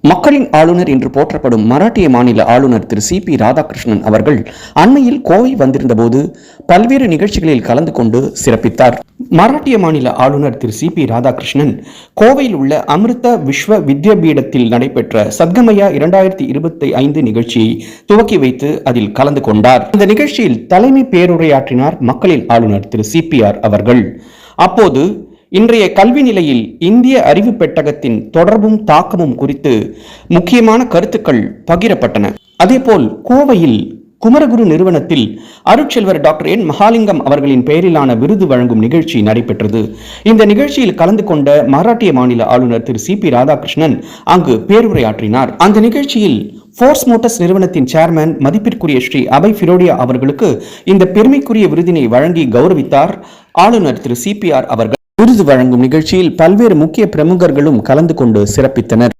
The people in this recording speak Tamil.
மக்களின் ஆளுநர் என்று போற்றப்படும் மராட்டிய மாநில ஆளுநர் திரு சி.பி. ராதாகிருஷ்ணன் அவர்கள் அண்மையில் கோவை வந்திருந்தபோது பல்வேறு நிகழ்ச்சிகளில் கலந்து கொண்டு சிறப்பித்தார். மராட்டிய மாநில ஆளுநர் திரு சி.பி. ராதாகிருஷ்ணன் கோவையில் உள்ள அமிர்த விஸ்வ வித்யாபீடத்தில் நடைபெற்ற சத்கமயா 2025 நிகழ்ச்சியை துவக்கி வைத்து அதில் கலந்து கொண்டார். இந்த நிகழ்ச்சியில் தலைமை பேருரையாற்றினார் மக்களின் ஆளுநர் திரு சி.பி.ஆர். அவர்கள். அப்போது இன்றைய கல்வி நிலையில் இந்திய அறிவு பெட்டகத்தின் தொடர்பும் தாக்கமும் குறித்து முக்கியமான கருத்துக்கள் பகிரப்பட்டன. அதேபோல் கோவையில் குமரகுரு நிறுவனத்தில் அருட்செல்வர் டாக்டர் என் மகாலிங்கம் அவர்களின் பெயரிலான விருது வழங்கும் நிகழ்ச்சி நடைபெற்றது. இந்த நிகழ்ச்சியில் கலந்து கொண்ட மராட்டிய மாநில ஆளுநர் திரு சி.பி. ராதாகிருஷ்ணன் அங்கு பேருரையாற்றினார். அந்த நிகழ்ச்சியில் ஃபோர்ஸ் மோட்டார்ஸ் நிறுவனத்தின் சேர்மன் மதிப்பிற்குரிய ஸ்ரீ அபய் ஃபிரோடியா அவர்களுக்கு இந்த பெருமைக்குரிய விருதினை வழங்கி கௌரவித்தார் ஆளுநர் திரு சி.பி.ஆர். அவர்கள். விருது வழங்கும் நிகழ்ச்சியில் பல்வேறு முக்கிய பிரமுகர்களும் கலந்து கொண்டு சிறப்பித்தனர்.